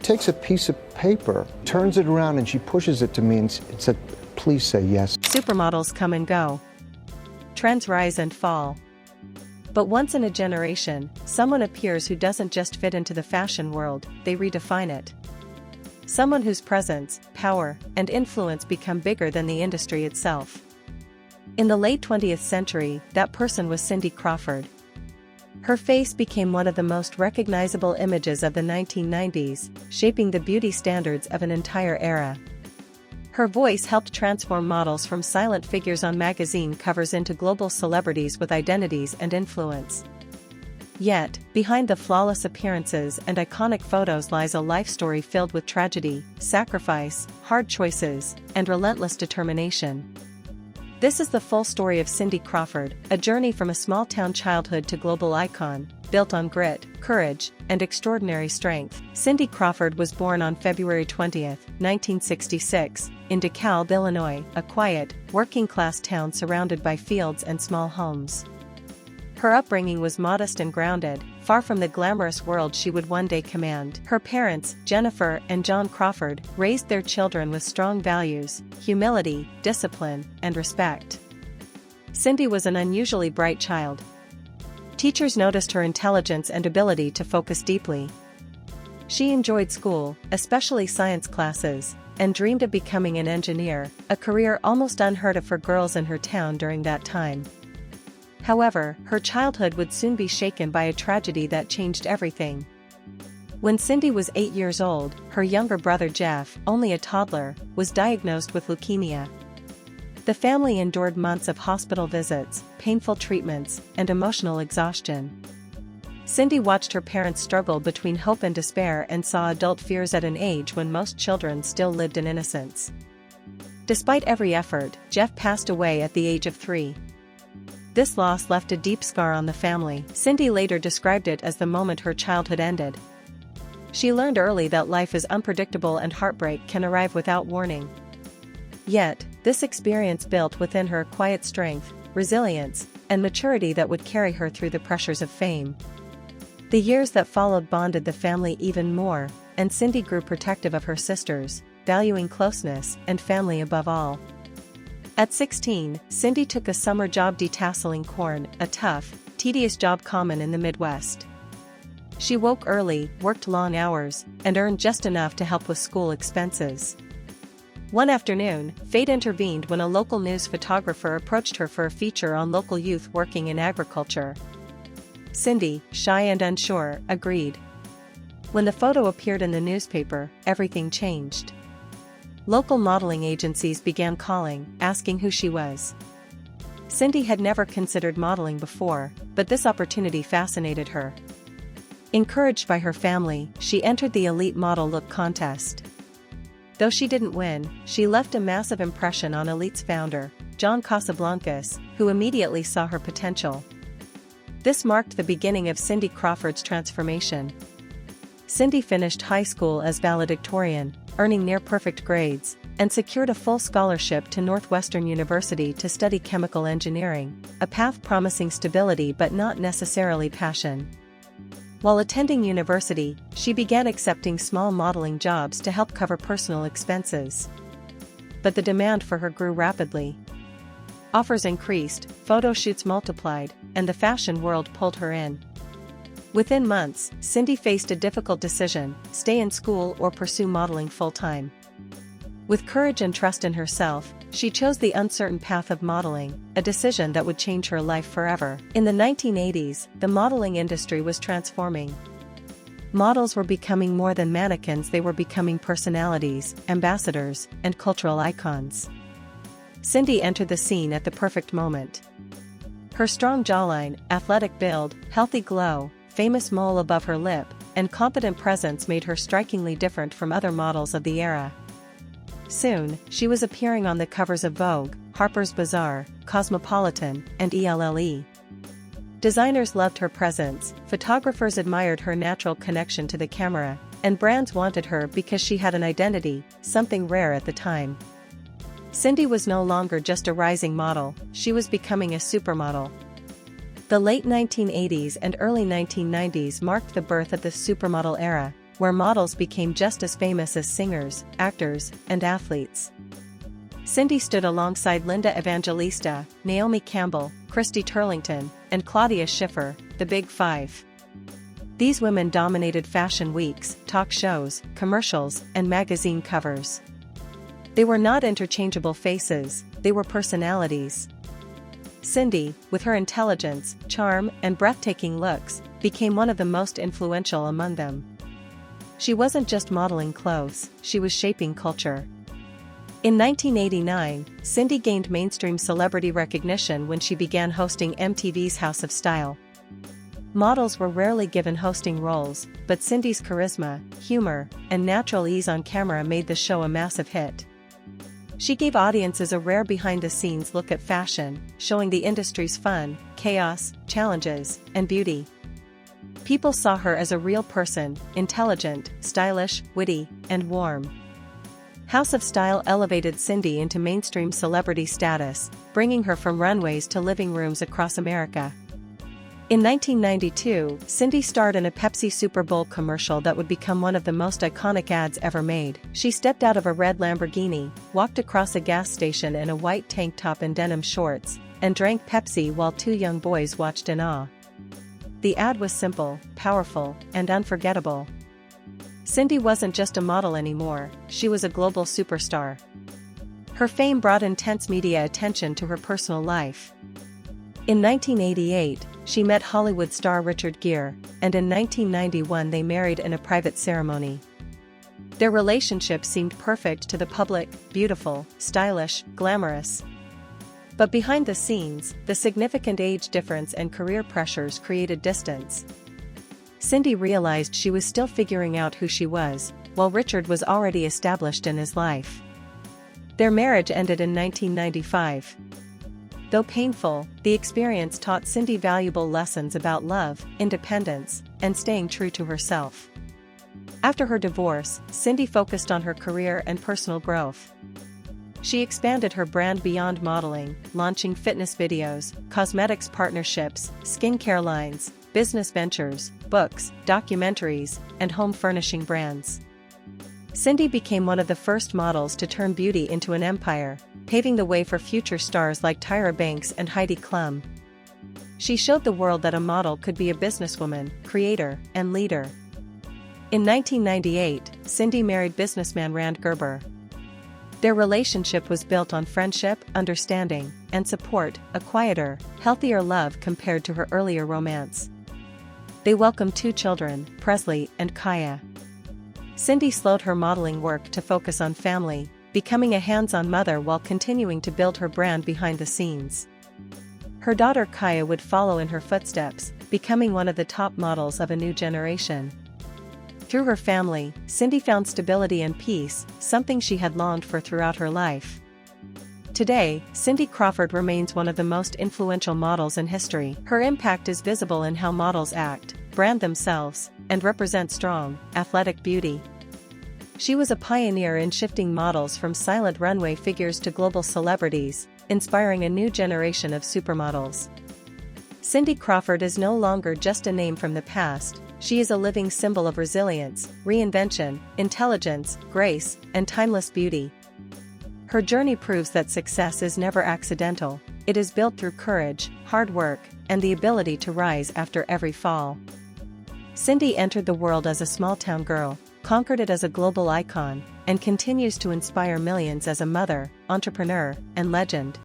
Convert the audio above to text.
takes a piece of paper, turns it around, and she pushes it to me and said, "Please say yes." Supermodels come and go. Trends rise and fall. But once in a generation, someone appears who doesn't just fit into the fashion world, they redefine it. Someone whose presence, power, and influence become bigger than the industry itself. In the late 20th century, that person was Cindy Crawford. Her face became one of the most recognizable images of the 1990s, shaping the beauty standards of an entire era. Her voice helped transform models from silent figures on magazine covers into global celebrities with identities and influence. Yet, behind the flawless appearances and iconic photos lies a life story filled with tragedy, sacrifice, hard choices, and relentless determination. This is the full story of Cindy Crawford, a journey from a small-town childhood to global icon, built on grit, courage, and extraordinary strength. Cindy Crawford was born on February 20, 1966, in DeKalb, Illinois, a quiet, working-class town surrounded by fields and small homes. Her upbringing was modest and grounded, far from the glamorous world she would one day command. Her parents, Jennifer and John Crawford, raised their children with strong values, humility, discipline, and respect. Cindy was an unusually bright child. Teachers noticed her intelligence and ability to focus deeply. She enjoyed school, especially science classes, and dreamed of becoming an engineer, a career almost unheard of for girls in her town during that time. However, her childhood would soon be shaken by a tragedy that changed everything. When Cindy was 8 years old, her younger brother Jeff, only a toddler, was diagnosed with leukemia. The family endured months of hospital visits, painful treatments, and emotional exhaustion. Cindy watched her parents struggle between hope and despair and saw adult fears at an age when most children still lived in innocence. Despite every effort, Jeff passed away at the age of 3. This loss left a deep scar on the family. Cindy later described it as the moment her childhood ended. She learned early that life is unpredictable and heartbreak can arrive without warning. Yet, this experience built within her quiet strength, resilience, and maturity that would carry her through the pressures of fame. The years that followed bonded the family even more, and Cindy grew protective of her sisters, valuing closeness and family above all. At 16, Cindy took a summer job detasseling corn, a tough, tedious job common in the Midwest. She woke early, worked long hours, and earned just enough to help with school expenses. One afternoon, fate intervened when a local news photographer approached her for a feature on local youth working in agriculture. Cindy, shy and unsure, agreed. When the photo appeared in the newspaper, everything changed. Local modeling agencies began calling, asking who she was. Cindy had never considered modeling before, but this opportunity fascinated her. Encouraged by her family, she entered the Elite Model Look contest. Though she didn't win, she left a massive impression on Elite's founder, John Casablancas, who immediately saw her potential. This marked the beginning of Cindy Crawford's transformation. Cindy finished high school as valedictorian, earning near-perfect grades, and secured a full scholarship to Northwestern University to study chemical engineering, a path promising stability but not necessarily passion. While attending university, she began accepting small modeling jobs to help cover personal expenses. But the demand for her grew rapidly. Offers increased, photo shoots multiplied, and the fashion world pulled her in. Within months, Cindy faced a difficult decision: stay in school or pursue modeling full-time. With courage and trust in herself, she chose the uncertain path of modeling, a decision that would change her life forever. In the 1980s, the modeling industry was transforming. Models were becoming more than mannequins, they were becoming personalities, ambassadors, and cultural icons. Cindy entered the scene at the perfect moment. Her strong jawline, athletic build, healthy glow, famous mole above her lip, and confident presence made her strikingly different from other models of the era. Soon, she was appearing on the covers of Vogue, Harper's Bazaar, Cosmopolitan, and ELLE. Designers loved her presence, photographers admired her natural connection to the camera, and brands wanted her because she had an identity, something rare at the time. Cindy was no longer just a rising model, she was becoming a supermodel. The late 1980s and early 1990s marked the birth of the supermodel era, where models became just as famous as singers, actors, and athletes. Cindy stood alongside Linda Evangelista, Naomi Campbell, Christy Turlington, and Claudia Schiffer, the Big Five. These women dominated fashion weeks, talk shows, commercials, and magazine covers. They were not interchangeable faces, they were personalities. Cindy, with her intelligence, charm, and breathtaking looks, became one of the most influential among them. She wasn't just modeling clothes, she was shaping culture. In 1989, Cindy gained mainstream celebrity recognition when she began hosting MTV's House of Style. Models were rarely given hosting roles, but Cindy's charisma, humor, and natural ease on camera made the show a massive hit. She gave audiences a rare behind-the-scenes look at fashion, showing the industry's fun, chaos, challenges, and beauty. People saw her as a real person, intelligent, stylish, witty, and warm. House of Style elevated Cindy into mainstream celebrity status, bringing her from runways to living rooms across America. In 1992, Cindy starred in a Pepsi Super Bowl commercial that would become one of the most iconic ads ever made. She stepped out of a red Lamborghini, walked across a gas station in a white tank top and denim shorts, and drank Pepsi while two young boys watched in awe. The ad was simple, powerful, and unforgettable. Cindy wasn't just a model anymore, she was a global superstar. Her fame brought intense media attention to her personal life. In 1988, she met Hollywood star Richard Gere, and in 1991 they married in a private ceremony. Their relationship seemed perfect to the public, beautiful, stylish, glamorous. But behind the scenes, the significant age difference and career pressures created distance. Cindy realized she was still figuring out who she was, while Richard was already established in his life. Their marriage ended in 1995. Though painful, the experience taught Cindy valuable lessons about love, independence, and staying true to herself. After her divorce, Cindy focused on her career and personal growth. She expanded her brand beyond modeling, launching fitness videos, cosmetics partnerships, skincare lines, business ventures, books, documentaries, and home furnishing brands. Cindy became one of the first models to turn beauty into an empire, paving the way for future stars like Tyra Banks and Heidi Klum. She showed the world that a model could be a businesswoman, creator, and leader. In 1998, Cindy married businessman Rand Gerber. Their relationship was built on friendship, understanding, and support, a quieter, healthier love compared to her earlier romance. They welcomed two children, Presley and Kaya. Cindy slowed her modeling work to focus on family, becoming a hands-on mother while continuing to build her brand behind the scenes. Her daughter Kaya would follow in her footsteps, becoming one of the top models of a new generation. Through her family, Cindy found stability and peace, something she had longed for throughout her life. Today, Cindy Crawford remains one of the most influential models in history. Her impact is visible in how models act, brand themselves, and represent strong, athletic beauty. She was a pioneer in shifting models from silent runway figures to global celebrities, inspiring a new generation of supermodels. Cindy Crawford is no longer just a name from the past, she is a living symbol of resilience, reinvention, intelligence, grace, and timeless beauty. Her journey proves that success is never accidental, it is built through courage, hard work, and the ability to rise after every fall. Cindy entered the world as a small-town girl, conquered it as a global icon, and continues to inspire millions as a mother, entrepreneur, and legend.